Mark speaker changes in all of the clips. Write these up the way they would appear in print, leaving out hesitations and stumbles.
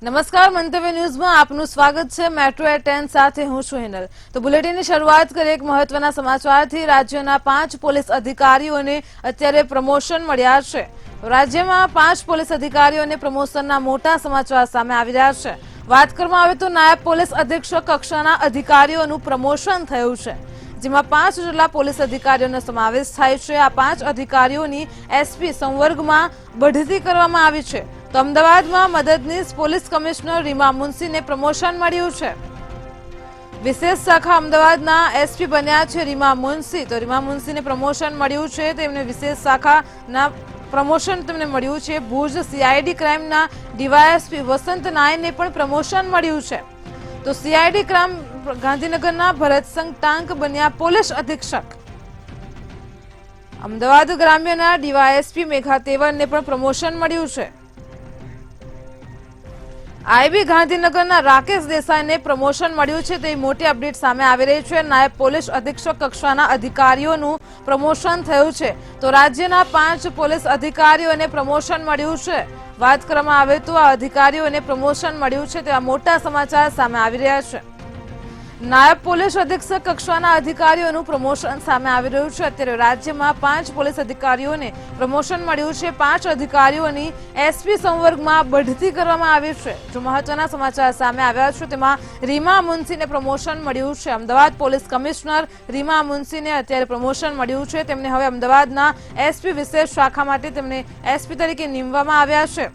Speaker 1: નમસ્કાર, મંતવ્ય ન્યૂઝમાં આપનું સ્વાગત છે। મેટ્રો એટ 10 સાથે હું છું હિનલ। તો બુલેટિનની શરૂઆત કરીએ એક મહત્વના સમાચારથી। રાજ્યના 5 પોલીસ અધિકારીઓને અત્યારે પ્રમોશન મળ્યા છે। રાજ્યમાં 5 પોલીસ અધિકારીઓને પ્રમોશનના મોટા સમાચાર સામે આવી રહ્યા છે। વાત કરવામાં આવે તો નાયબ પોલીસ અધિક્ષક કક્ષાના અધિકારીઓનું પ્રમોશન થયું છે, જેમાં 5 જેટલા પોલીસ અધિકારીઓનો સમાવેશ થાય છે। આ 5 અધિકારીઓની એસપી સંવર્ગમાં બઢતી કરવામાં આવી છે। તો અમદાવાદમાં મદદનીશ પોલીસ કમિશનર રીમા મુનસીને પ્રમોશન મળ્યું છે। વિશેષ શાખા અમદાવાદના એસપી બન્યા છે રીમા મુનસી। તો રીમા મુનસીને પ્રમોશન મળ્યું છે, તેમને વિશેષ શાખાના પ્રમોશન તેમને મળ્યું છે। ભુજ સીઆઈડી ક્રાઇમના ડીવાયએસપી વસંત નાયને પણ પ્રમોશન મળ્યું છે। તો સીઆઈડી ક્રાઇમ ગાંધીનગરના ભરતસંગ ટાંક બન્યા પોલીસ અધિક્ષક। અમદાવાદ ગ્રામ્યના ડીવાયએસપી મેઘા તેવરને પણ પ્રમોશન મળ્યું છે। આઈબી ગાંધીનગરના રાકેશ દેસાઈને પ્રમોશન મળ્યું છે, તે મોટી અપડેટ સામે આવી રહી છે। નાયબ પોલીસ અધિક્ષક કક્ષાના અધિકારીઓનું પ્રમોશન થયું છે। તો રાજ્યના 5 પોલીસ અધિકારીઓને પ્રમોશન મળ્યું છે। વાત કરવામાં આવે તો આ અધિકારીઓને પ્રમોશન મળ્યું છે તેવા મોટા સમાચાર સામે આવી રહ્યા છે। નાયબ પોલીસ અધિક્ષક કક્ષાના અધિકારીઓનું પ્રમોશન સામે આવી રહ્યું છે। અત્યારે રાજ્યમાં 5 પોલીસ અધિકારીઓને પ્રમોશન મળ્યું છે। 5 અધિકારીઓની એસપી સંવર્ગમાં બઢતી કરવામાં આવી છે। જો મહત્વના સમાચાર સામે આવ્યા છે તેમાં રીમા મુનસીને પ્રમોશન મળ્યું છે। અમદાવાદ પોલીસ કમિશનર રીમા મુનસીને અત્યારે પ્રમોશન મળ્યું છે। તેમને હવે અમદાવાદના એસપી વિશેષ શાખા માટે તેમને એસપી તરીકે નિમવામાં આવ્યા છે।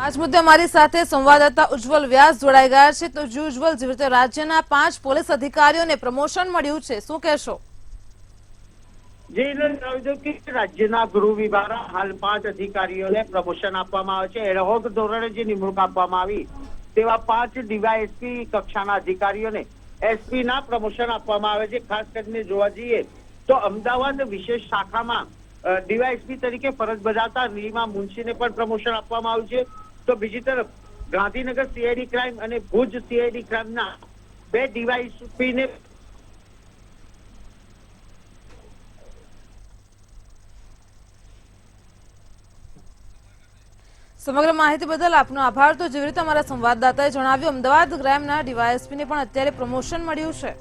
Speaker 1: આજ મુદ્દે અમારી સાથે સંવાદદાતા ઉજ્જવલ વ્યાસ જોડાઈ ગયા છે। તો ઉજ્જવલ, જે રીતે રાજ્યના 5 પોલીસ અધિકારીઓને પ્રમોશન મળ્યું છે, શું કહેશો?
Speaker 2: રાજ્યના ગૃહ વિભાગના હાલ 5 અધિકારીઓને પ્રમોશન આપવામાં આવે છે। એડહોક ધોરણે જે નિમણૂક આપવામાં આવી તેવા 5 ડીવાયએસપી કક્ષાના અધિકારીઓને એસપી ના પ્રમોશન આપવામાં આવે છે। ખાસ કરીને જોવા જઈએ તો અમદાવાદ વિશેષ શાખામાં ડીવાયએસપી તરીકે ફરજ બજાવતા રીમા મુનસીને પણ પ્રમોશન આપવામાં આવ્યું છે। તો બીજી તરફ ગાંધીનગર સીઆઈડી ક્રાઇમ અને ભુજ સીઆઈડી ક્રાઇમના 2 ડીવાયએસપીને
Speaker 1: સમગ્ર માહિતી બદલ આપનો આભાર। તો જેવી રીતે અમારા સંવાદદાતાએ જણાવ્યું, અમદાવાદ ગ્રામ્યના ડીવાયએસપીને પણ અત્યારે પ્રમોશન મળ્યું છે।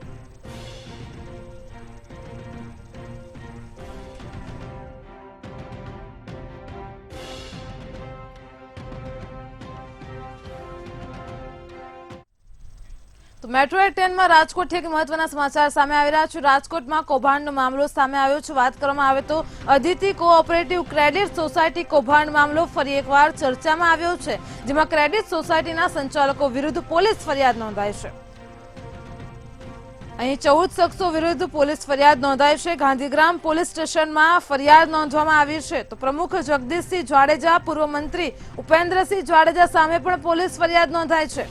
Speaker 1: તો મેટ્રો એટ 10 માં રાજકોટથી એક મહત્વના સમાચાર સામે આવી રહ્યા છે। રાજકોટમાં કૌભાંડનો મામલો સામે આવ્યો છે। વાત કરવામાં આવે તો અદિતિ કોઓપરેટિવ ક્રેડિટ સોસાયટી કૌભાંડ મામલો ફરી એકવાર ચર્ચામાં આવ્યો છે, જેમાં ક્રેડિટ સોસાયટીના સંચાલકો વિરુદ્ધ પોલીસ ફરિયાદ નોંધાઈ છે। અહીં 14 શખ્સો વિરુદ્ધ પોલીસ ફરિયાદ નોંધાઈ છે। ગાંધીગ્રામ પોલીસ સ્ટેશનમાં ફરિયાદ નોંધવામાં આવી છે। તો પ્રમુખ જગદીશસિંહ જાડેજા, પૂર્વ મંત્રી ઉપેન્દ્રસિંહ જાડેજા સામે પણ પોલીસ ફરિયાદ નોંધાઈ છે।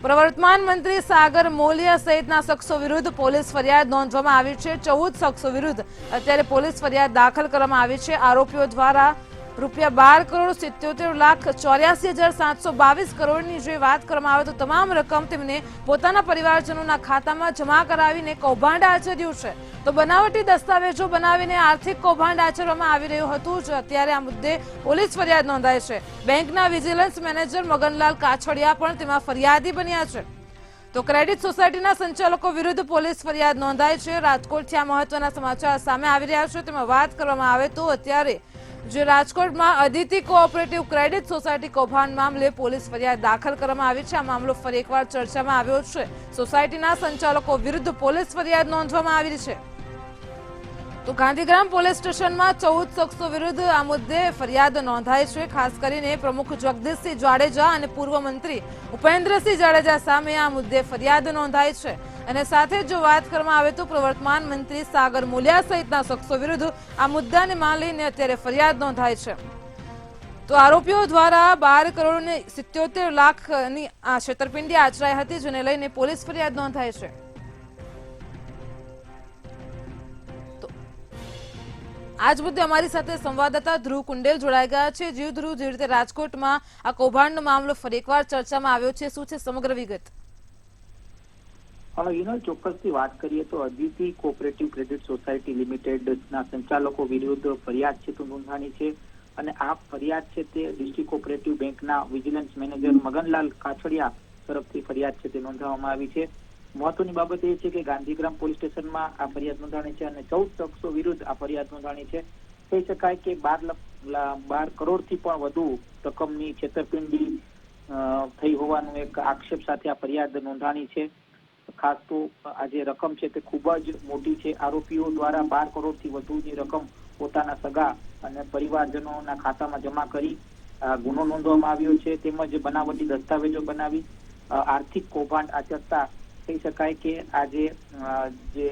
Speaker 1: પ્રવર્તમાન મંત્રી સાગર મોલિયા સહિતના શખ્સો વિરુદ્ધ પોલીસ ફરિયાદ નોંધવામાં આવી છે। 14 શખ્સો વિરુદ્ધ અત્યારે પોલીસ ફરિયાદ દાખલ કરવામાં આવી છે। આરોપીઓ દ્વારા ₹12,77,84,722 કરોડની જે વાત કરવામાં આવે તો તમામ રકમ તેમને પોતાના પરિવારજનોના ખાતામાં જમા કરાવીને કૌભાંડ આચર્યું છે। તો બનાવટી દસ્તાવેજો બનાવીને આર્થિક કૌભાંડ આચરવામાં આવી રહ્યું હતું, જ અત્યારે આ મુદ્દે પોલીસ ફરિયાદ નોંધાઈ છે। બેંકના વિજિલન્સ મેનેજર મગનલાલ કાછડિયા પણ તેમાં ફરિયાદી બન્યા છે। તો ક્રેડિટ સોસાયટીના સંચાલકો વિરુદ્ધ પોલીસ ફરિયાદ નોંધાઈ છે। રાજકોટથી આ મહત્વના સમાચાર સામે આવી રહ્યા છે। તેમાં વાત કરવામાં આવે તો અત્યારે જે રાજકોટમાં અદિતિ કોઓપરેટિવ ક્રેડિટ સોસાયટી કૌભાંડ મામલે પોલીસ ફરિયાદ દાખલ કરવામાં આવી છે। આ મામલો ફરી એકવાર ચર્ચામાં આવ્યો છે। સોસાયટીના સંચાલકો વિરુદ્ધ પોલીસ ફરિયાદ નોંધવામાં આવી છે। તો ગાંધીગ્રામ પોલીસ સ્ટેશનમાં 14 શખ્સો વિરુદ્ધ આ મુદ્દે ફરિયાદ નોંધાઈ છે। ખાસ કરીને પ્રમુખ જગદીશસિંહ જાડેજા અને પૂર્વ મંત્રી ઉપેન્દ્રસિંહ જાડેજા સામે આ મુદ્દે ફરિયાદ નોંધાઈ છે। અને સાથે જો વાત કરવામાં આવે તો પ્રવર્તમાન મંત્રી સાગર મોલિયા સહિતના શખ્સો વિરુદ્ધ આ મુદ્દાને લઈને અત્યારે ફરિયાદ નોંધાઈ છે। તો આરોપીઓ દ્વારા 12 કરોડ ને 77 લાખની આ છેતરપિંડી આચરાઈ હતી, જેને લઈને પોલીસ ફરિયાદ નોંધાઈ છે. આજ મુદ્દે અમારી સાથે સંવાદદાતા ધ્રુવ કુંડેલ જોડાઈ ગયા છે. ધ્રુવ, જે રીતે રાજકોટમાં આ કૌભાંડનો મામલો ફરી એકવાર ચર્ચામાં આવ્યો છે, શું છે સમગ્ર વિગત?
Speaker 3: ચોક્કસથી વાત કરીએ તો અદિતિ કોઓપરેટિવ ક્રેડિટ સોસાયટી લિમિટેડના સંચાલકો વિરુદ્ધ ફરિયાદ છે તો નોંધાણી છે, અને આ ફરિયાદ છે તે ડિસ્ટ્રિક્ટ કોઓપરેટિવ બેંકના વિજિલન્સ મેનેજર મગનલાલ કાછડિયા તરફથી ફરિયાદ છે તે નોંધવામાં આવી છે. મહત્વની બાબત એ છે કે ગાંધીગ્રામ પોલીસ સ્ટેશનમાં આ ફરિયાદ નોંધાણી છે અને 14 શખ્સો વિરુદ્ધ આ ફરિયાદ નોંધાણી છે. કહી શકાય કે 12 કરોડથી પણ વધુ રકમની છેતરપિંડી થઈ હોવાનું એક આક્ષેપ સાથે આ ફરિયાદ નોંધાણી છે. ખાસ તો આ જે રકમ છે તે ખૂબ જ મોટી છે. આરોપીઓ દ્વારા 12 કરોડથી વધુની રકમ પોતાના સગા અને પરિવારજનોના ખાતામાં જમા કરી ગુનો નોંધવામાં આવ્યો છે, તેમજ બનાવટી દસ્તાવેજો બનાવી આર્થિક કૌભાંડ આચરતા કહી શકાય કે આજે જે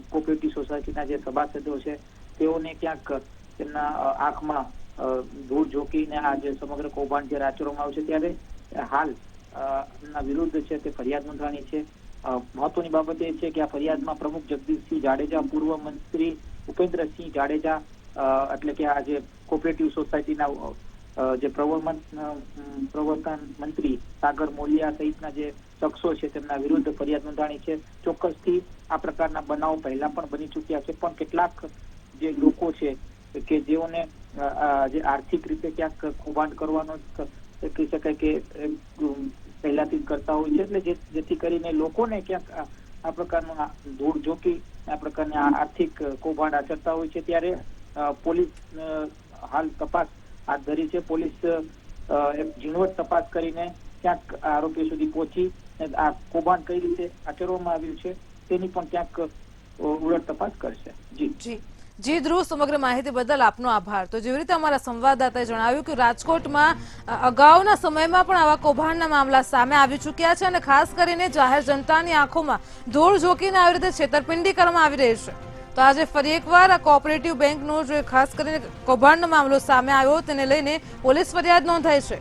Speaker 3: કોઓપરેટિવ સોસાયટીના જે સભાસદો છે તેઓને ક્યાંક તેમના આંખમાં ધૂળ ઝોકીને આ જે સમગ્ર કૌભાંડ જે આચરવામાં આવ્યું છે, ત્યારે હાલ ના વિરુદ્ધ છે તે ફરિયાદ નોંધાણી છે. મહત્વની બાબત એ છે કે આ ફરિયાદમાં પ્રમુખ જગદીશસિંહ જાડેજા, પૂર્વ મંત્રી ઉપેન્દ્રસિંહ જાડેજા, એટલે કે આ જે કોઓપરેટિવ સોસાયટીના જે પ્રવર્તન મંત્રી સાગર મોલિયા સહિતના જે શખ્સો છે તેમના વિરુદ્ધ ફરિયાદ નોંધાણી છે. ચોક્કસથી આ પ્રકારના બનાવો પહેલા પણ બની ચૂક્યા છે, પણ કેટલાક જે લોકો છે કે જેઓને જે આર્થિક રીતે ક્યાંક કૌભાંડ કરવાનો કહી શકાય કે પહેલાથી જ કરતા હોય છે, એટલે જેથી કરીને લોકોને ક્યાંક આ પ્રકારનું ધૂળ ઝોકી આ પ્રકારની આર્થિક કૌભાંડ આચરતા હોય છે. ત્યારે પોલીસ હાલ તપાસ હાથ ધરી છે. પોલીસ એક ઝીણવટ તપાસ કરીને ક્યાંક આરોપીઓ સુધી પહોંચી આ કૌભાંડ કઈ રીતે આચરવામાં આવ્યું છે તેની પણ ક્યાંક ઉલટ તપાસ કરશે.
Speaker 1: જી ધ્રુવ, સમગ્ર માહિતી બદલ આપનો આભાર. તો જેવી રીતે અમારા સંવાદદાતાએ જણાવ્યું કે રાજકોટમાં અગાઉના સમયમાં પણ આવા કૌભાંડના મામલા સામે આવી ચૂક્યા છે, અને ખાસ કરીને જાહેર જનતાની આંખોમાં ધૂળ ઝોકીને આવી રીતે છેતરપિંડી કરવામાં આવી રહી છે. તો આજે ફરી એકવાર આ કોઓપરેટિવ બેંકનો જે ખાસ કરીને કૌભાંડનો મામલો સામે આવ્યો તેને લઈને પોલીસ ફરિયાદ નોંધાઈ છે.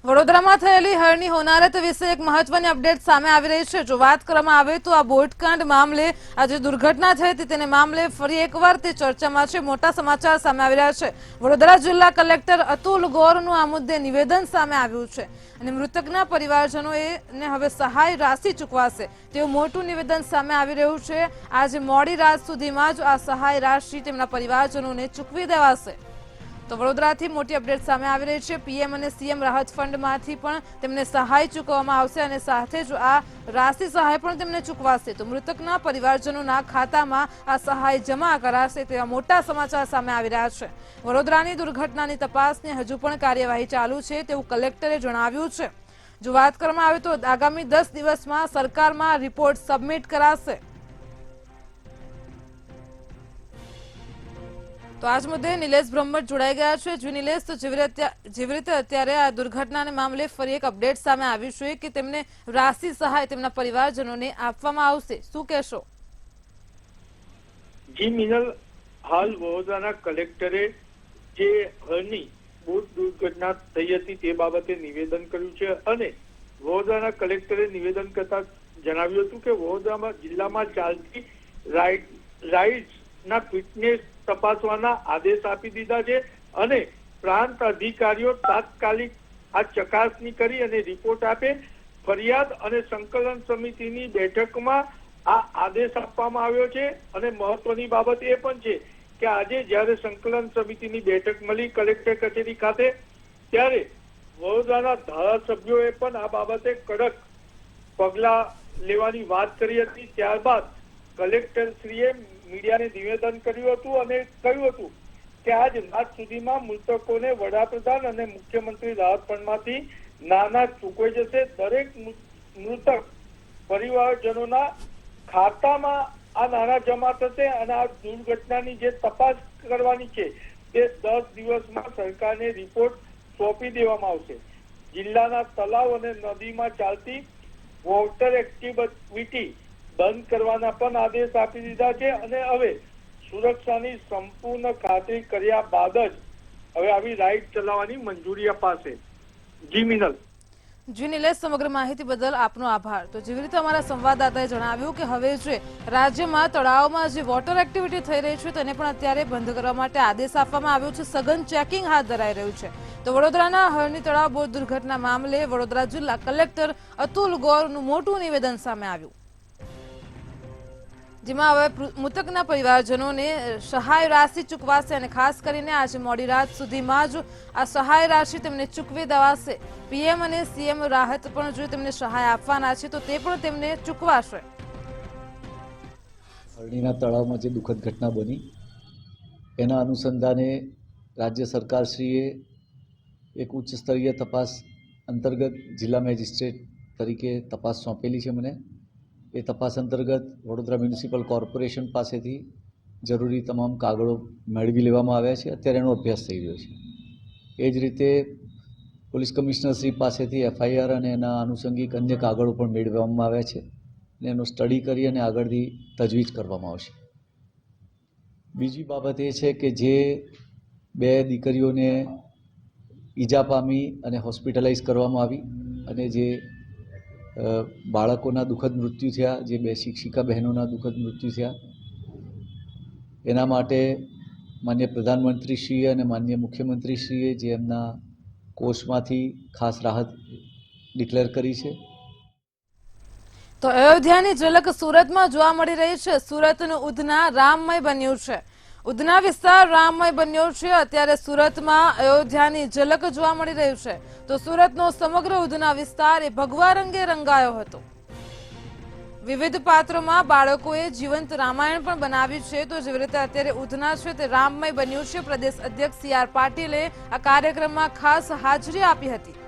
Speaker 1: વડોદરામાં થયેલી હળની હોનારત વિશે એક મહત્વની અપડેટ સામે આવી રહી છે. જો વાત કરવામાં આવે તો આ બોટકાંડ મામલે આ જે દુર્ઘટના થઈ હતી તેને મામલે ફરી એકવાર તે ચર્ચામાં છે. મોટા સમાચાર સામે આવી રહ્યા છે. વડોદરા જિલ્લા કલેક્ટર અતુલ ગોરનું આ મુદ્દે નિવેદન સામે આવ્યું છે, અને મૃતકના પરિવારજનોએ હવે સહાય રાશિ ચૂકવાશે તેવું મોટું નિવેદન સામે આવી રહ્યું છે. આજે મોડી રાત સુધીમાં જ આ સહાય રાશિ તેમના પરિવારજનોને ચૂકવી દેવાશે. તો વડોદરાથી મોટી અપડેટ સામે આવી રહી છે. પીએમ અને સીએમ રાહત ફંડમાંથી પણ તેમને સહાય ચૂકવવામાં આવશે, અને સાથે જ આ રાશિ સહાય પણ તેમને ચૂકવાશે. તો મૃતકના પરિવારજનોના ખાતામાં આ સહાય જમા કરાશે તેવા મોટા સમાચાર સામે આવી રહ્યા છે. વડોદરાની દુર્ઘટનાની તપાસની હજુ પણ કાર્યવાહી ચાલુ છે તેવું કલેક્ટરે જણાવ્યું છે. જો વાત કરવામાં આવે તો આગામી 10 દિવસમાં સરકારમાં રિપોર્ટ સબમિટ કરાશે. તો આજ મુદ્દે નિલેશ બ્રહ્મભટ્ટ જોડાઈ ગયા છે. જો નિલેશ, તો જેવી રીતે અત્યારે આ દુર્ઘટનાને મામલે ફરી એક અપડેટ સામે આવી છે કે તેમને રાશિ સહાય તેમના પરિવારજનોને આપવામાં આવશે, શું કહેશો?
Speaker 4: જી મિનલ, હાલ વડોદરાના કલેક્ટરે જે હળની બોટ દુર્ઘટના થઈ હતી તે બાબતે નિવેદન કર્યું છે, અને વડોદરાના કલેક્ટરે નિવેદન કરતા જણાવ્યું હતું કે વડોદરા જિલ્લામાં ચાલતી રાઇડ્સના ફિટનેસ તપાસવાના આદેશ આપી દીધા છે, અને પ્રાંત અધિકારીઓ તાત્કાલિક આ ચકાસણી કરી અને રિપોર્ટ આપે. ફરિયાદ અને સંકલન સમિતિની બેઠકમાં આ આદેશ આપવામાં આવ્યો છે. અને મહત્વની બાબત એ પણ છે કે આજે જ્યારે સંકલન સમિતિની બેઠક મળી કલેક્ટર કચેરી ખાતે, ત્યારે વડોદરાના ધારાસભ્યોએ પણ આ બાબતે કડક પગલા લેવાની વાત કરી હતી. ત્યારબાદ કલેક્ટરશ્રીએ મીડિયાને નિવેદન કર્યું હતું અને કહ્યું હતું કે આજ રાત સુધીમાં મૃતકોને વડાપ્રધાન અને મુખ્યમંત્રી રાહત ફંડમાંથી નાણાં ચૂકવાઈ જશે. દરેક મૃતક પરિવારજનોના ખાતામાં આ નાણાં જમા થશે, અને આ દુર્ઘટનાની જે તપાસ કરવાની છે તે 10 દિવસમાં સરકારને રિપોર્ટ સોંપી દેવામાં આવશે. જિલ્લાના તળાવ અને નદીમાં ચાલતી વોટર એક્ટિવિટી બંધ કરવાના પણ આદેશ આપી દીધા છે અને હવે સુરક્ષાની સંપૂર્ણ ખાતરી કર્યા બાદ જ હવે આવી રાઇડ ચલાવવાની મંજૂરી અપાશે. જી મિનલ.
Speaker 1: જી નિલેશ, સમગ્ર માહિતી બદલ આપનો આભાર. તો જેવી રીતે અમારા સંવાદદાતાએ જણાવ્યું કે હવે જે રાજ્યમાં તળાવમાં જે વોટર એક્ટિવિટી થઈ રહી છે તેને પણ અત્યારે બંધ કરવા માટે આદેશ આપવામાં આવ્યો છે. સઘન ચેકિંગ હાથ ધરાઈ રહ્યું છે. તો વડોદરાના હરણી તળાવ બોટ દુર્ઘટના મામલે વડોદરા જિલ્લા કલેક્ટર અતુલ ગૌરનું મોટું નિવેદન સામે આવ્યું, જેમાં હવે મૃતકના પરિવારજનોને સહાય રાશિ ચૂકવાશે અને ખાસ કરીને આજે મોડી રાત સુધીમાં જ આ સહાય રાશિ તેમને ચૂકવી દેવાશે. પીએમ અને સીએમ રાહત પણ જો તેમને સહાય આપવાના છે તો તે પણ તેમને ચૂકવાશે.
Speaker 5: હરણીના તળાવમાં જે દુઃખદ ઘટના બની એના અનુસંધાને રાજ્ય સરકારશ્રીએ એક ઉચ્ચ સ્તરીય તપાસ અંતર્ગત જિલ્લા મેજિસ્ટ્રેટ તરીકે તપાસ સોંપેલી છે મને. એ તપાસ અંતર્ગત વડોદરા મ્યુનિસિપલ કોર્પોરેશન પાસેથી જરૂરી તમામ કાગળો મેળવી લેવામાં આવ્યા છે. અત્યારે એનો અભ્યાસ થઈ રહ્યો છે. એ જ રીતે પોલીસ કમિશનર શ્રી પાસેથી એફઆઈઆર અને એના આનુષંગિક અન્ય કાગળો પણ મેળવવામાં આવ્યા છે અને એનો સ્ટડી કરી અને આગળથી તજવીજ કરવામાં આવશે. બીજી બાબત એ છે કે જે બે દીકરીઓને ઈજા પામી અને હોસ્પિટલાઇઝ કરવામાં આવી અને જે બાળકોના દુઃખદ મૃત્યુ થયા, જે બે શિક્ષિકા બહેનોના દુઃખદ મૃત્યુ થયા, એના માટે માન્ય પ્રધાનમંત્રીશ્રીએ અને માન્ય મુખ્યમંત્રીશ્રીએ જે એમના કોષમાંથી ખાસ રાહત ડિક્લેર કરી છે.
Speaker 1: તો અયોધ્યાની ઝલક સુરતમાં જોવા મળી રહી છે. સુરતનું ઉધના રામમય બન્યું છે. ઉધના વિસ્તાર રામમય બન્યો છે. અત્યારે સુરતમાં અયોધ્યાની ઝલક જોવા મળી રહ્યું છે. તો સુરતનો સમગ્ર ઉધના વિસ્તાર એ ભગવા રંગે રંગાયો હતો. વિવિધ પાત્રોમાં બાળકોએ જીવંત રામાયણ પણ બનાવ્યું છે. તો જેવી રીતે અત્યારે ઉધના છે તે રામમય બન્યું છે. પ્રદેશ અધ્યક્ષ CR પાટીલે આ કાર્યક્રમમાં ખાસ હાજરી આપી હતી.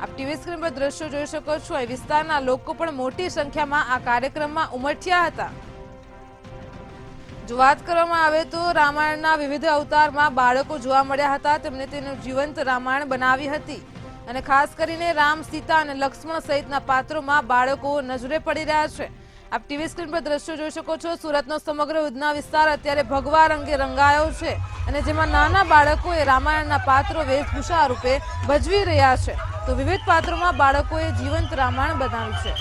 Speaker 1: આપ ટીવી સ્ક્રીન પર દ્રશ્યો જોઈ શકો છો. એ વિસ્તારના લોકો પણ મોટી સંખ્યામાં આ કાર્યક્રમમાં ઉમટ્યા હતા. જો વાત કરવામાં આવે તો રામાયણના વિવિધ અવતારમાં બાળકો જોવા મળ્યા હતા. તેમને તેનું જીવંત રામાયણ બનાવી હતી અને ખાસ કરીને રામ, સીતા અને લક્ષ્મણ સહિતના પાત્રોમાં બાળકો નજરે પડી રહ્યા છે. આપ ટીવી સ્ક્રીન પર દ્રશ્યો જોઈ શકો છો. સુરતનો સમગ્ર ઉધના વિસ્તાર અત્યારે ભગવા રંગે રંગાયો છે અને જેમાં નાના બાળકોએ રામાયણના પાત્રો વેશભૂષા રૂપે ભજવી રહ્યા છે. તો વિવિધ પાત્રોમાં બાળકોએ જીવંત રામાયણ બનાવ્યું છે.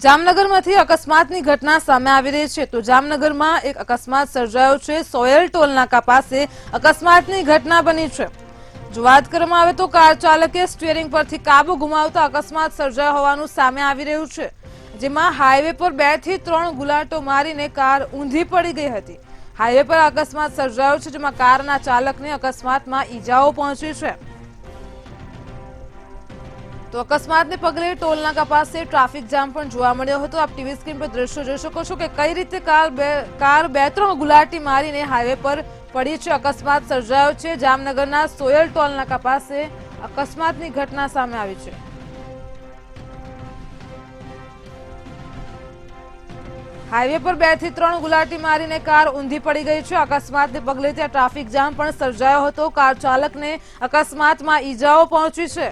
Speaker 1: જામનગરમાંથી અકસ્માતની ઘટના સામે આવી રહી છે. તો જામનગરમાં એક અકસ્માત સર્જાયો છે. સોયલ ટોલ નાકા પાસે અકસ્માતની ઘટના બની છે. જો વાત કરવામાં આવે તો કાર ચાલકે સ્ટીયરિંગ પરથી કાબુ ગુમાવતા અકસ્માત સર્જાયો હોવાનું સામે આવી રહ્યું છે. જેમાં હાઈવે પર 2 થી 3 ગુલાટો મારીને કાર ઊંધી પડી ગઈ હતી. હાઈવે પર અકસ્માત સર્જાયો છે, જેમાં કારના ચાલકને અકસ્માતમાં ઈજાઓ પહોંચી છે. તો અકસ્માતને પગલે ટોલનાકા પાસે ટ્રાફિક જામ પણ જોવા મળ્યો હતો. આપ ટીવી સ્ક્રીન પર દ્રશ્યો જોઈ શકો છો કે કઈ રીતે કાર 2-3 ગુલાટી મારીને હાઈવે પર પડી છે. અકસ્માત સર્જાયો છે. જામનગરના સોયલ ટોલનાકા પાસે અકસ્માતની ઘટના સામે આવી છે. હાઈવે પર 2 થી 3 ગુલાટી મારીને કાર ઊંધી પડી ગઈ છે. અકસ્માતને પગલે ત્યાં ટ્રાફિક જામ પણ સર્જાયો હતો. કાર ચાલકને અકસ્માતમાં ઈજાઓ પહોંચી છે.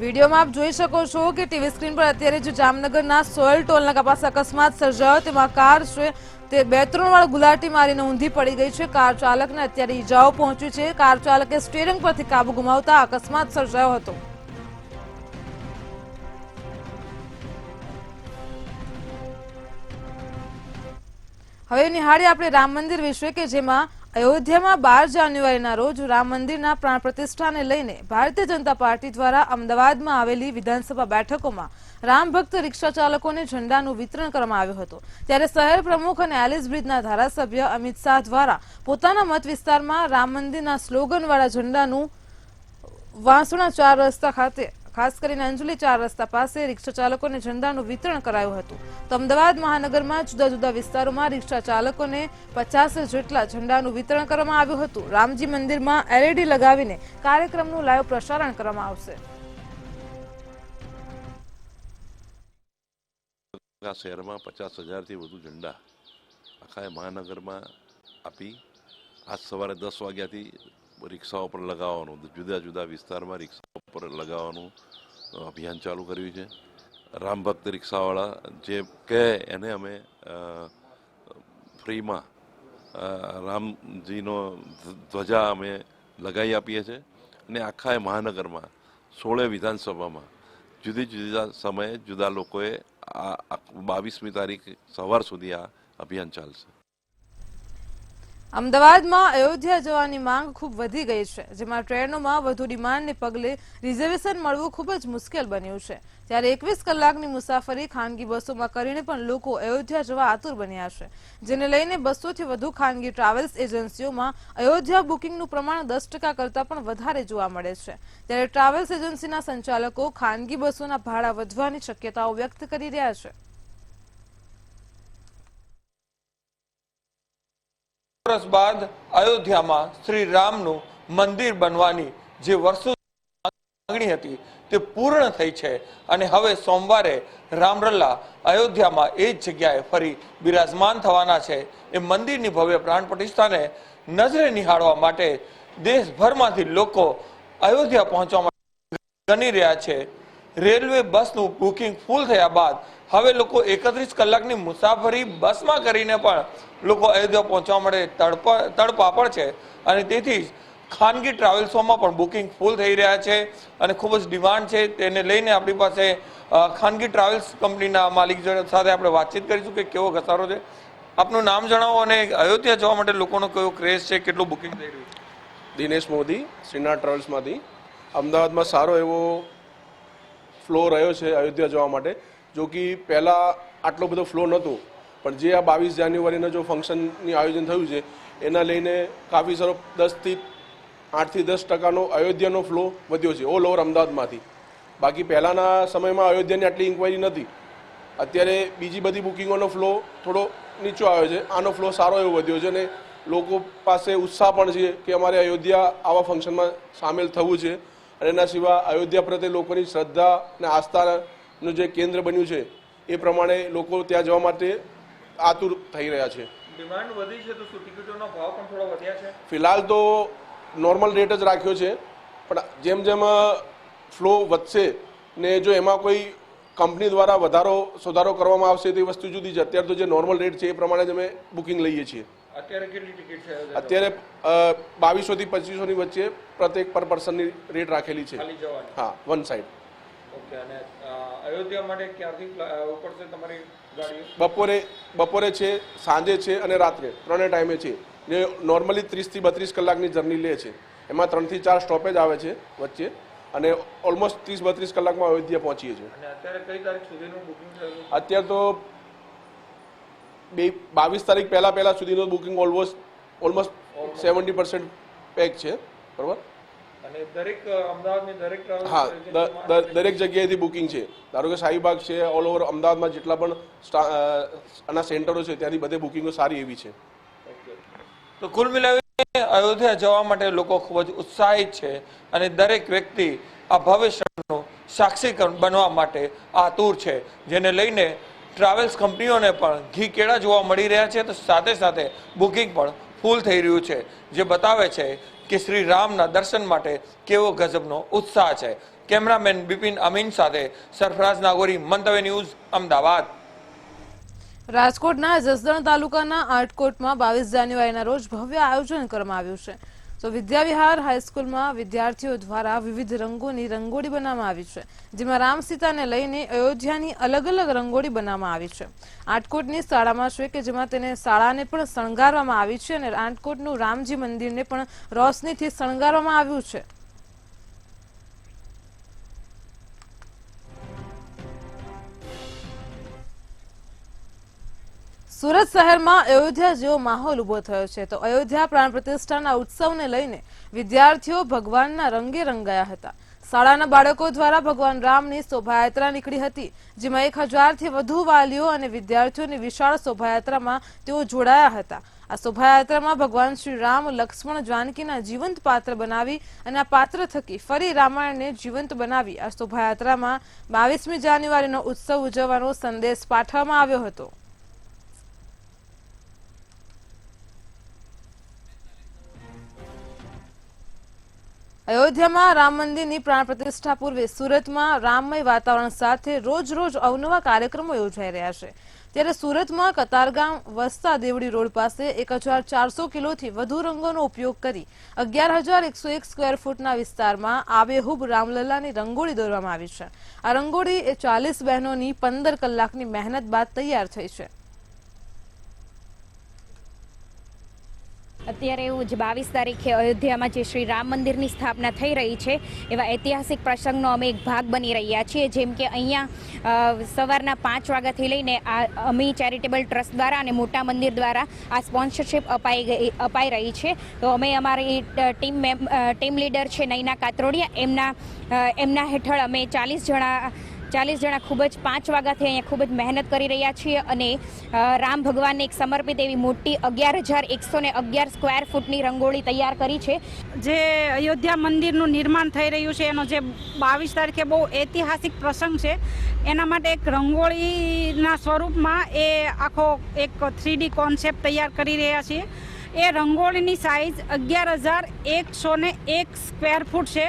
Speaker 1: વિડીયોમાં આપ જોઈ શકો છો કે ટીવી સ્ક્રીન પર અત્યારે જે જામનગરના સોયલ ટોલનાકા પાસે અકસ્માત સર્જાયો તેમાં કાર છે તે 2-3 વાર ગુલાટી મારીને ઊંધી પડી ગઈ છે. કાર ચાલકને અત્યારે ઈજાઓ પહોંચી છે. કાર ચાલકે સ્ટીયરિંગ પરથી કાબુ ગુમાવતા અકસ્માત સર્જાયો હતો. હવે નિહાળીએ આપણે રામ મંદિર વિશે કે જેમાં અયોધ્યામાં 12 જાન્યુઆરીના રોજ રામ મંદિરના પ્રાણ પ્રતિષ્ઠાને લઈને ભારતીય જનતા પાર્ટી દ્વારા અમદાવાદમાં આવેલી વિધાનસભા બેઠકોમાં રામ ભક્ત રિક્ષા ચાલકોને ઝંડાનું વિતરણ કરવામાં આવ્યું હતું. ત્યારે શહેર પ્રમુખ અને એલિસ બ્રિજના ધારાસભ્ય અમિત શાહ દ્વારા પોતાના મત વિસ્તારમાં રામ મંદિરના સ્લોગનવાળા ઝંડાનું વાંસણા 4 રસ્તા ખાતે ખાસ કરીને અંજલી 4 રસ્તા પાસે રિક્ષા ચાલકોને ઝંડાનું વિતરણ કરાયું હતું. તો અમદાવાદ મહાનગરમાં જુદા જુદા વિસ્તારોમાં રિક્ષા ચાલકોને 50 જેટલા ઝંડાનું વિતરણ કરવામાં આવ્યું હતું. રામજી મંદિરમાં LED લગાવીને કાર્યક્રમનું લાઈવ પ્રસારણ કરવામાં આવશે.
Speaker 6: શહેરમાં 50,000થી વધુ ઝંડા આખા મહાનગરમાં આપી આજ સવારે 10 વાગ્યાથી રિક્ષાઓ પર લગાવવાનું, જુદા જુદા વિસ્તારમાં રિક્ષાઓ પર લગાવવાનું અભિયાન ચાલુ કર્યું છે. રામ ભક્ત રિક્ષાવાળા જે કહે એને અમે ફ્રીમાં રામજીનો ધ્વજા અમે લગાવી આપીએ છીએ અને આખા મહાનગરમાં 16 વિધાનસભામાં જુદી જુદા સમયે જુદા લોકોએ 22મી તારીખ સવાર સુધી આ અભિયાન ચાલશે.
Speaker 1: અમદાવાદમાં અયોધ્યા જવાની માંગ ખૂબ વધી ગઈ છે, જેમાં ટ્રેનોમાં વધુ ડિમાન્ડને પગલે રિઝર્વેશન મળવું ખૂબ જ મુશ્કેલ બન્યું છે. ત્યારે 21 કલાકની મુસાફરી ખાનગી બસોમાં કરીને પણ લોકો અયોધ્યા જવા આતુર બન્યા છે, જેને લઈને 200થી વધુ ખાનગી ટ્રાવેલ્સ એજન્સીઓમાં અયોધ્યા બુકિંગનું પ્રમાણ 10% કરતાં પણ વધારે જોવા મળે છે. ત્યારે ટ્રાવેલ્સ એજન્સીના સંચાલકો ખાનગી બસોના ભાડા વધવાની શક્યતાઓ વ્યક્ત કરી રહ્યા છે.
Speaker 7: વર્ષ બાદ અયોધ્યામાં શ્રી રામનું મંદિર બનવાની જે વર્ષો માંગણી હતી તે પૂર્ણ થઈ છે અને હવે સોમવારે રામલલ્લા અયોધ્યામાં એ જ જગ્યાએ ફરી બિરાજમાન થવાના છે. એ મંદિરની ભવ્ય પ્રાણ પ્રતિષ્ઠાને નજરે નિહાળવા માટે દેશભરમાંથી લોકો અયોધ્યા પહોંચવા માટે ગણી રહ્યા છે. રેલવે બસનું બુકિંગ ફૂલ થયા બાદ હવે લોકો 31 કલાકની મુસાફરી બસમાં કરીને પણ લોકો અયોધ્યા પહોંચવા માટે તડપાપડ છે અને તેથી જ ખાનગી ટ્રાવેલ્સોમાં પણ બુકિંગ ફૂલ થઈ રહ્યા છે અને ખૂબ જ ડિમાન્ડ છે. તેને લઈને આપણી પાસે ખાનગી ટ્રાવેલ્સ કંપનીના માલિક સાથે આપણે વાતચીત કરીશું કે કેવો ઘસારો છે. આપનું નામ જણાવો અને અયોધ્યા જવા માટે લોકોનો કયો ક્રેઝ છે, કેટલું બુકિંગ થઈ રહ્યું છે?
Speaker 8: દિનેશ મોદી, શ્રીનાથ ટ્રાવેલ્સમાંથી. અમદાવાદમાં સારો એવો ફ્લો રહ્યો છે અયોધ્યા જવા માટે, જો કે પહેલાં આટલો બધો ફ્લો નહોતો, પણ જે આ 22 જાન્યુઆરીના જો ફંક્શનની આયોજન થયું છે એના લઈને કાફી સારો 8થી 10% અયોધ્યાનો ફ્લો વધ્યો છે ઓલ ઓવર અમદાવાદમાંથી. બાકી પહેલાંના સમયમાં અયોધ્યાની આટલી ઇન્ક્વાયરી નથી. અત્યારે બીજી બધી બુકિંગોનો ફ્લો થોડો નીચો આવ્યો છે, આનો ફ્લો સારો એવો વધ્યો છે અને લોકો પાસે ઉત્સાહ પણ છે કે અમારે અયોધ્યા આવા ફંક્શનમાં સામેલ થવું છે. અને એના સિવાય અયોધ્યા પ્રત્યે લોકોની શ્રદ્ધા અને આસ્થાનું જે કેન્દ્ર બન્યું છે એ પ્રમાણે લોકો ત્યાં જવા માટે આતુર થઈ રહ્યા છે.
Speaker 7: ડિમાન્ડ વધી છે તો શું ટિકિટોનો ભાવ પણ થોડો વધ્યા છે?
Speaker 8: ફિલહાલ તો નોર્મલ રેટ જ રાખ્યો છે, પણ જેમ જેમ ફ્લો વધશે ને જો એમાં કોઈ કંપની દ્વારા સુધારો કરવામાં આવશે તે વસ્તુ જુદી છે. અત્યારે તો જે નોર્મલ રેટ છે એ પ્રમાણે જ અમે બુકિંગ લઈએ છીએ.
Speaker 7: અત્યારે કેટલી ટિકિટ છે?
Speaker 8: અત્યારે 2200 થી 2500 ની વચ્ચે પ્રત્યેક પર પર્સનની રેટ રાખેલી છે. હા, વન સાઈડ.
Speaker 7: ઓકે. અને અયોધ્યા માટે ક્યારથી ઉપડશે તમારી ગાડીઓ?
Speaker 8: બપોરે છે, સાંજે છે અને રાત્રે ત્રણે ટાઈમે છે. જે નોર્મલી 30 થી 32 કલાકની જર્ની લે છે. એમાં 3 થી 4 સ્ટોપેજ આવે છે વચ્ચે અને ઓલમોસ્ટ 30-32 કલાકમાં અયોધ્યા પહોંચીએ છીએ.
Speaker 7: અને અત્યારે કઈ તારીખ સુધીનું બુકિંગ થયેલું?
Speaker 8: અત્યારે તો 22 તારીખ પહેલા સુધીનું બુકિંગ ઓલમોસ્ટ 70% પેક છે. બરોબર.
Speaker 7: અને દરેક અમદાવાદની દરેક
Speaker 8: હા, દરેક જગ્યાએથી બુકિંગ છે. ધારો કે શાહીબાગ છે, ઓલ ઓવર અમદાવાદમાં જેટલા પણ આના સેન્ટરો છે ત્યાંથી બધે બુકિંગો સારી એવી છે.
Speaker 7: તો કુલ મિલાવીને અયોધ્યા જવા માટે લોકો ખૂબ જ ઉત્સાહિત છે અને દરેક વ્યક્તિ આ ભવ્ય ક્ષણનું સાક્ષી બનવા માટે આતુર છે, જેને લઈને ટ્રાવેલ્સ કંપનીઓને પણ ઘી કેળા જોવા મળી રહ્યા છે. તો સાથે સાથે બુકિંગ પણ ફૂલ થઈ રહ્યું છે, જે બતાવે છે કે શ્રી રામના દર્શન માટે કેવો ગજબનો ઉત્સાહ છે. કેમેરામેન બિપિન અમીન સાથે સરફરાઝ નાગોરી, મંતવ્ય ન્યૂઝ, અમદાવાદ.
Speaker 1: રાજકોટના જસદણ તાલુકાના આટકોટમાં 22 જાન્યુઆરીના રોજ ભવ્ય આયોજન કરવામાં આવ્યું છે. તો વિદ્યાવિહાર હાઈસ્કૂલમાં વિદ્યાર્થીઓ દ્વારા વિવિધ રંગોની રંગોળી બનાવવામાં આવી છે, જેમાં રામ સીતાને લઈને અયોધ્યાની અલગ અલગ રંગોળી બનાવવામાં આવી છે. આટકોટની શાળામાં છે કે જેમાં તેને શાળાને પણ શણગારવામાં આવી છે અને આટકોટનું રામજી મંદિરને પણ રોશનીથી શણગારવામાં આવ્યું છે. સુરત શહેરમાં અયોધ્યા જેવો માહોલ ઉભો થયો છે. તો અયોધ્યા પ્રાણ પ્રતિષ્ઠાના ઉત્સવને લઈને વિદ્યાર્થીઓ ભગવાનના રંગે રંગાયા હતા. શાળાના બાળકો દ્વારા ભગવાન રામની શોભાયાત્રા નીકળી હતી, જેમાં 1000થી વધુ વાલીઓ અને વિદ્યાર્થીઓની વિશાળ શોભાયાત્રામાં તેઓ જોડાયા હતા. આ શોભાયાત્રામાં ભગવાન શ્રી રામ લક્ષ્મણ જાનકીના જીવંત પાત્ર બનાવી અને આ પાત્ર થકી ફરી રામાયણને જીવંત બનાવી આ શોભાયાત્રામાં 22મી જાન્યુઆરીનો ઉત્સવ ઉજવવાનો સંદેશ પાઠવવામાં આવ્યો હતો. અયોધ્યામાં રામ મંદિરની પ્રાણ પ્રતિષ્ઠા પૂર્વે સુરતમાં રામમય વાતાવરણ સાથે રોજ રોજ અવનવા કાર્યક્રમો યોજાઈ રહ્યા છે. ત્યારે સુરતમાં કતારગામ વસ્તા દેવડી રોડ પાસે 1400 કિલોથી વધુ રંગોનો ઉપયોગ કરી 11101 સ્ક્વેર ફૂટના વિસ્તારમાં આબેહૂબ રામલલ્લાની રંગોળી દોરવામાં આવી છે. આ રંગોળી 40 બહેનોની 15 કલાકની મહેનત બાદ તૈયાર થઈ છે.
Speaker 9: અત્યારે એવું જ 22 તારીખે અયોધ્યામાં જે શ્રી રામ મંદિરની સ્થાપના થઈ રહી છે એવા ઐતિહાસિક પ્રસંગનો અમે એક ભાગ બની રહ્યા છીએ. જેમ કે અહીંયા સવારના 5 વાગ્યાથી લઈને આ અમી ચેરિટેબલ ટ્રસ્ટ દ્વારા અને મોટા મંદિર દ્વારા આ સ્પોન્સરશિપ અપાઈ રહી છે. તો અમે અમારી ટીમ લીડર છે નૈના કાતરોડિયા, એમના હેઠળ અમે 40 જણા ખૂબ જ 5 વાગ્યાથી અહીંયા ખૂબ જ મહેનત કરી રહ્યા છીએ અને રામ ભગવાનને એક સમર્પિત એવી મોટી 11111 સ્ક્વેર ફૂટની રંગોળી તૈયાર કરી છે.
Speaker 10: જે અયોધ્યા મંદિરનું નિર્માણ થઈ રહ્યું છે એનો જે 22 તારીખે બહુ ઐતિહાસિક પ્રસંગ છે, એના માટે એક રંગોળીના સ્વરૂપમાં એ આખો એક 3D કોન્સેપ્ટ તૈયાર કરી રહ્યા છીએ. એ રંગોળીની સાઇઝ 11101 સ્ક્વેર ફૂટ છે.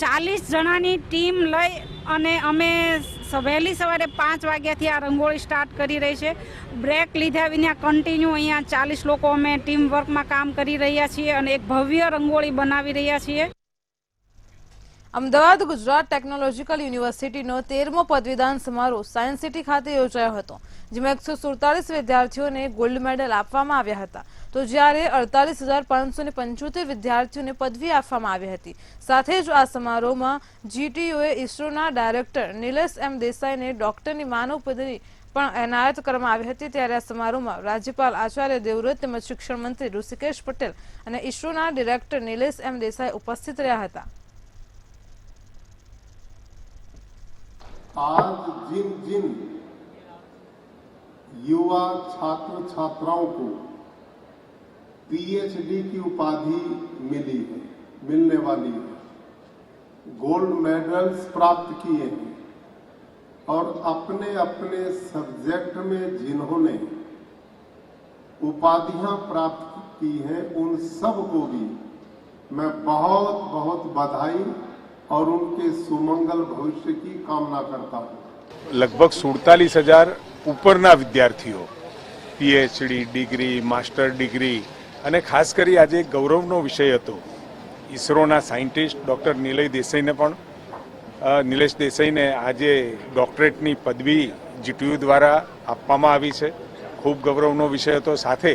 Speaker 10: 40 જણાની ટીમ લઈ અને અમે વહેલી સવારે 5 વાગ્યાથી આ રંગોળી સ્ટાર્ટ કરી રહી છે. બ્રેક લીધા વિના કન્ટિન્યુ અહીંયા 40 લોકો અમે ટીમ વર્કમાં કામ કરી રહ્યા છીએ અને એક ભવ્ય રંગોળી બનાવી રહ્યા છીએ.
Speaker 1: અમદાવાદ ગુજરાત ટેકનોલોજીકલ યુનિવર્સિટીનો 13મો પદવીદાન સમારોહ સાયન્સ સિટી ખાતે યોજાયો હતો, જેમાં 147 વિદ્યાર્થીઓને ગોલ્ડ મેડલ આપવામાં આવ્યા હતા. તો જ્યારે 48,575 વિદ્યાર્થીઓને પદવી આપવામાં આવી હતી. સાથે જ આ સમારોહમાં જીટીયુએ ઇસરોના ડાયરેક્ટર નિલેશ એમ દેસાઈને ડોક્ટરની માનવ પદવી પણ એનાયત કરવામાં આવી હતી. ત્યારે આ સમારોહમાં રાજ્યપાલ આચાર્ય દેવવ્રત તેમજ શિક્ષણ મંત્રી ઋષિકેશ પટેલ અને ઇસરોના ડિરેક્ટર નિલેશ એમ દેસાઈ ઉપસ્થિત રહ્યા હતા.
Speaker 11: आज जिन युवा छात्र छात्राओं को पीएचडी की उपाधि मिलने वाली है, गोल्ड मेडल्स प्राप्त किए हैं और अपने अपने सब्जेक्ट में जिन्होंने उपाधियां प्राप्त की हैं उन सबको भी मैं बहुत बहुत बधाई और उनके सुमंगल भविष्य की कामना करता हूँ.
Speaker 12: लगभग 47,000 ઉપરના વિદ્યાર્થીઓ પીએચડી ડિગ્રી, માસ્ટર ડિગ્રી અને ખાસ કરી આજે એક ગૌરવનો વિષય હતો. ઇસરોના સાયન્ટિસ્ટ ડૉક્ટર નિલેશ દેસાઈને આજે ડોક્ટરેટની પદવી જીટીયુ દ્વારા આપવામાં આવી છે. ખૂબ ગૌરવનો વિષય હતો. સાથે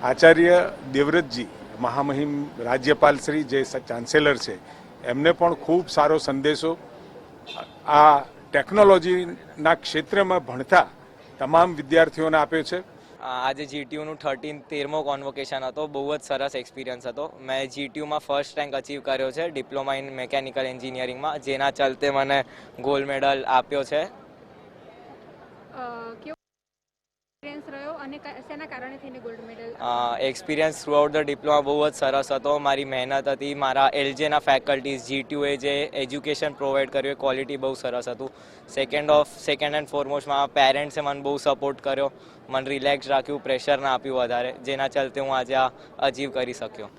Speaker 12: આચાર્ય દેવવ્રતજી મહામહિમ રાજ્યપાલ શ્રી જે ચાન્સેલર છે એમને પણ ખૂબ સારો સંદેશો આ ટેકનોલોજીના ક્ષેત્રમાં ભણતા તમામ વિદ્યાર્થીઓને આપ્યો છે.
Speaker 13: આજે જીટીયુનું 13મો કોન્વોકેશન હતો. બહુ જ સરસ એક્સપિરિયન્સ હતો. મેં જીટીયુમાં ફર્સ્ટ રેન્ક અચીવ કર્યો છે ડિપ્લોમા ઇન મેકેનિકલ એન્જિનિયરિંગમાં, જેના ચલતે મને ગોલ્ડ મેડલ આપ્યો છે. એક્સપિરિયન્સ થ્રુઆઉટ ધ ડિપ્લોમા બહુ જ સરસ હતો. મારી મહેનત હતી, મારા એલજેના ફેકલ્ટીઝ, જીટીયુએ જે એજ્યુકેશન પ્રોવાઈડ કર્યું એ ક્વોલિટી બહુ સરસ હતું. સેકન્ડ એન્ડ ફોરમોસ્ટમાં પેરેન્ટ્સે મને બહુ સપોર્ટ કર્યો, મને રિલેક્સ રાખ્યું, પ્રેશર ના આપ્યું વધારે, જેના ચલતે હું આજે આ અચીવ કરી શક્યો.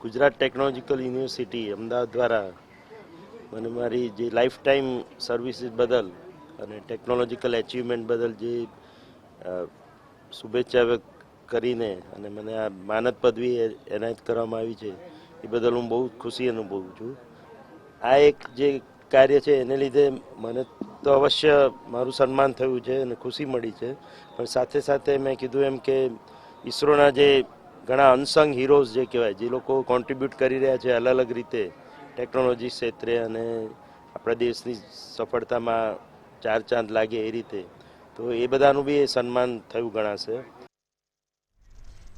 Speaker 14: ગુજરાત ટેકનોલોજીકલ યુનિવર્સિટી અમદાવાદ દ્વારા મને મારી જે લાઈફ ટાઈમ સર્વિસીસ બદલ અને ટેકનોલોજીકલ એચિવમેન્ટ બદલ જે શુભેચ્છા વ્યક્ત કરીને અને મને આ માનદ પદવી એનાયત કરવામાં આવી છે એ બદલ હું બહુ ખુશી અનુભવું છું. આ એક જે કાર્ય છે એને લીધે મને તો અવશ્ય મારું સન્માન થયું છે અને ખુશી મળી છે, પણ સાથે સાથે મેં કીધું એમ કે ઇસરોના જે ઘણા અનસંગ હીરોઝ જે કહેવાય, જે લોકો કોન્ટ્રીબ્યુટ કરી રહ્યા છે અલગ અલગ રીતે ટેકનોલોજી ક્ષેત્રે અને આપણા દેશની સફળતામાં ચાર ચાંદ લાગે એ રીતે, તો એ બધાનું બી સન્માન થયું ગણાશે.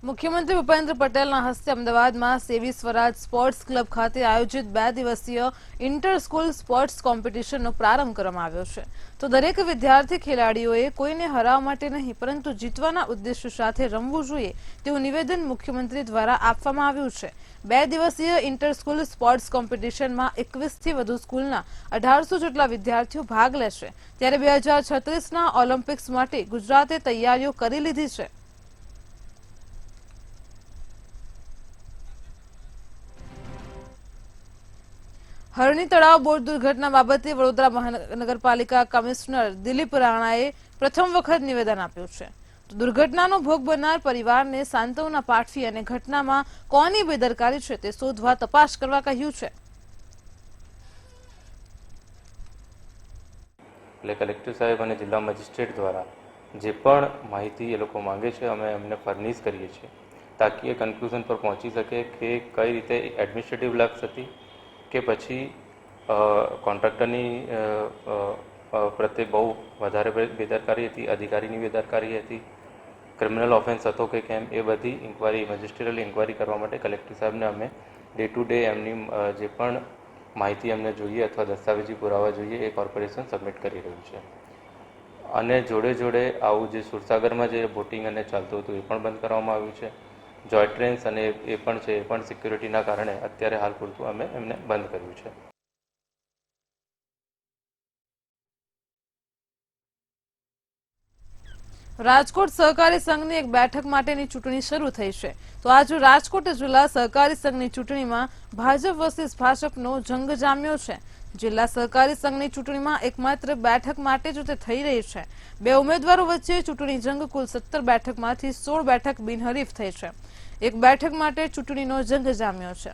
Speaker 1: મુખ્યમંત્રી ભૂપેન્દ્ર પટેલના હસ્તે અમદાવાદમાં સેવી સ્વરાજ સ્પોર્ટ્સ ક્લબ ખાતે આયોજિત 2 દિવસીય ઇન્ટર સ્કૂલ સ્પોર્ટ્સ કોમ્પિટિશનનો પ્રારંભ કરવામાં આવ્યો છે. તો દરેક વિદ્યાર્થી ખેલાડીઓએ કોઈને હરાવવા માટે નહીં પરંતુ જીતવાના ઉદ્દેશ્ય સાથે રમવું જોઈએ તેવું નિવેદન મુખ્યમંત્રી દ્વારા આપવામાં આવ્યું છે. 2 દિવસીય ઇન્ટર સ્કૂલ સ્પોર્ટ્સ કોમ્પિટિશનમાં 21થી વધુ સ્કૂલના 1800 જેટલા વિદ્યાર્થીઓ ભાગ લેશે. ત્યારે 2036ના ઓલિમ્પિક્સ માટે ગુજરાતે તૈયારીઓ કરી લીધી છે. હરણી તળાવ બોટ દુર્ઘટના બાબતે વડોદરા મહાનગરપાલિકા કમિશનર દિલીપ રાણાએ પ્રથમ વખત નિવેદન આપ્યું છે. દુર્ઘટનાનો ભોગ બનનાર પરિવારને સાંત્વના પાઠવી અને ઘટનામાં કોની બેદરકારી છે તે શોધવા તપાસ કરવા કહ્યું છે.
Speaker 15: એટલે કલેક્ટર સાહેબ અને જિલ્લા મેજિસ્ટ્રેટ દ્વારા જે પણ માહિતી એ લોકો માંગે છે અમે એમને ફર્નિશ કરીએ છીએ તાકી એ કન્ક્લુઝન પર પહોંચી શકે કે કઈ રીતે એડમિનિસ્ટ્રેટિવ લેપ્સ હતી કે પછી કોન્ટ્રાક્ટરની પ્રત્યે બહુ વધારે બેદરકારી હતી, અધિકારીની બેદરકારી હતી, ક્રિમિનલ ઓફેન્સ હતો કે કેમ, એ બધી ઇન્ક્વાયરી મેજિસ્ટ્રેટલ ઇન્ક્વાયરી કરવા માટે કલેક્ટર સાહેબને અમે ડે ટુ ડે એમની જે પણ માહિતી એમને જોઈએ અથવા દસ્તાવેજી પુરાવા જોઈએ એ કોર્પોરેશન સબમિટ કરી રહ્યું છે. અને જોડે જોડે આવું જે સુરસાગરમાં જે બોટિંગ અને ચાલતું હતું એ પણ બંધ કરવામાં આવ્યું છે. જોય ટ્રેન્સ અને એ પણ છે, એ પણ સિક્યુરિટીના કારણે અત્યારે હાલ પૂરતું અમે એમને બંધ કર્યું છે.
Speaker 1: રાજકોટ સહકારી સંઘની એક બેઠક માટેની ચૂંટણી શરૂ થઈ છે. તો આજે રાજકોટ જિલ્લા સહકારી સંઘની ચૂંટણીમાં ભાજપ વર્સિસ ભાજપનો જંગ જામ્યો છે. જિલ્લા સહકારી સંઘની ચૂંટણીમાં એકમાત્ર બેઠક માટે જ તે થઈ રહી છે. 2 ઉમેદવારો વચ્ચે ચૂંટણી જંગ કુલ 17 બેઠકમાંથી 16 બેઠક બિનહરીફ થઈ છે. એક બેઠક માટે ચૂંટણીનો જંગ જામ્યો છે.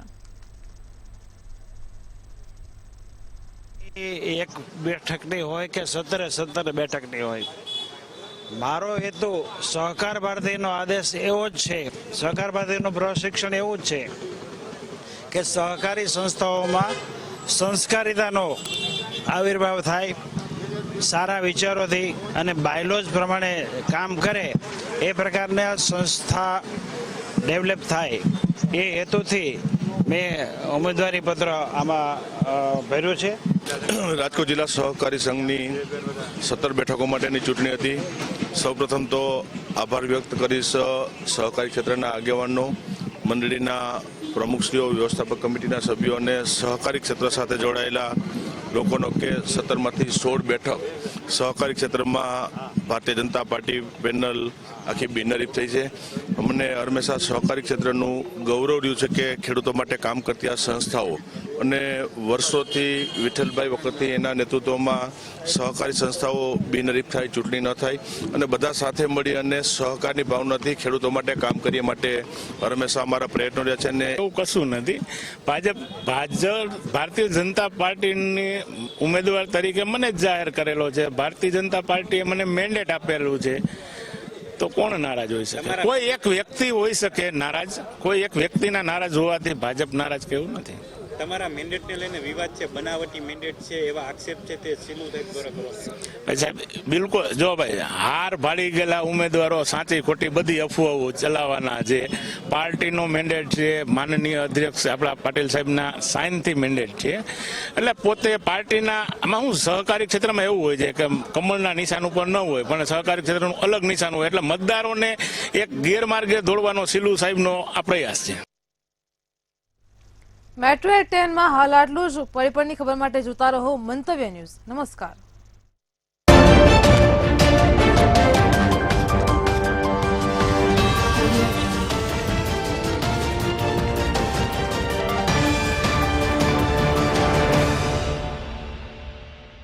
Speaker 16: એક બેઠકની હોય કે 17 બેઠકની હોય, મારો હેતુ સહકાર ભારતીનો આદેશ એવો જ છે, સહકાર ભારતીનું પ્રશિક્ષણ એવું જ છે કે સહકારી સંસ્થાઓમાં સંસ્કારિતાનો આવિર્ભાવ થાય, સારા વિચારોથી અને બાયલોજ પ્રમાણે કામ કરે એ પ્રકારના સંસ્થા ડેવલપ થાય એ હેતુથી મેં ઉમેદવારી પત્ર આમાં ભર્યું છે.
Speaker 17: રાજકોટ જિલ્લા સહકારી સંઘની 17 બેઠકો માટેની ચૂંટણી હતી. સૌપ્રથમ તો આભાર વ્યક્ત કરીશ સહકારી ક્ષેત્રના આગેવાનો, મંડળીના પ્રમુખશ્રીઓ, વ્યવસ્થાપક કમિટીના સભ્યો અને સહકારી ક્ષેત્ર સાથે જોડાયેલા લોકોનો કે 17માંથી 16 બેઠક સહકારી ક્ષેત્રમાં ભારતીય જનતા પાર્ટી પેનલ આખી બિનહરીફ થઈ છે. અમને હંમેશા સહકારી ક્ષેત્રનું ગૌરવ રહ્યું છે કે ખેડૂતો માટે કામ કરતી આ સંસ્થાઓ અને વર્ષોથી વિઠ્ઠલભાઈ વખતથી એના નેતૃત્વમાં સહકારી સંસ્થાઓ બિનહરીફ થાય, ચૂંટણી ન થાય અને બધા સાથે મળી અને સહકારની ભાવનાથી ખેડૂતો માટે કામ કરીએ માટે હંમેશા અમારા પ્રયત્નો રહ્યા છે. અને
Speaker 16: એવું કશું નથી. ભારતીય જનતા પાર્ટીની ઉમેદવાર તરીકે મને જ જાહેર કરેલો છે. ભારતીય જનતા પાર્ટીએ મને મેન્ડેટ આપેલું છે. તો કોણ નારાજ હોઈ શકે? કોઈ એક વ્યક્તિ હોઈ શકે નારાજ. કોઈ એક વ્યક્તિના નારાજ હોવાથી ભાજપ નારાજ કેવું નથી.
Speaker 18: તમારા મેન્ડેટને લઈને વિવાદ છે, બનાવટી મેન્ડેટ છે એવા આક્ષેપ છે તે સીલું દ્વારા કરો
Speaker 16: સાહેબ? બિલકુલ. જો ભાઈ, હાર ભાળી ગયેલા ઉમેદવારો સાચી ખોટી બધી અફવાઓ ચલાવવાના છે. પાર્ટીનો મેન્ડેટ છે, માનનીય અધ્યક્ષ આપણા પાટીલ સાહેબના સાઇનથી મેન્ડેટ છે. એટલે પોતે પાર્ટીના આમાં હું સહકારી ક્ષેત્રમાં એવું હોય છે કે કમળના નિશાન ઉપર ન હોય પણ સહકારી ક્ષેત્રનું અલગ નિશાન હોય એટલે મતદારોને એક ગેરમાર્ગે દોડવાનો સિલ્લુ સાહેબનો આ પ્રયાસ છે.
Speaker 1: મેટ્રો 10 માં હાલ આટલું જ. પરિપળની ખબર માટે જોતા રહો મંતવ્ય ન્યૂઝ. નમસ્કાર.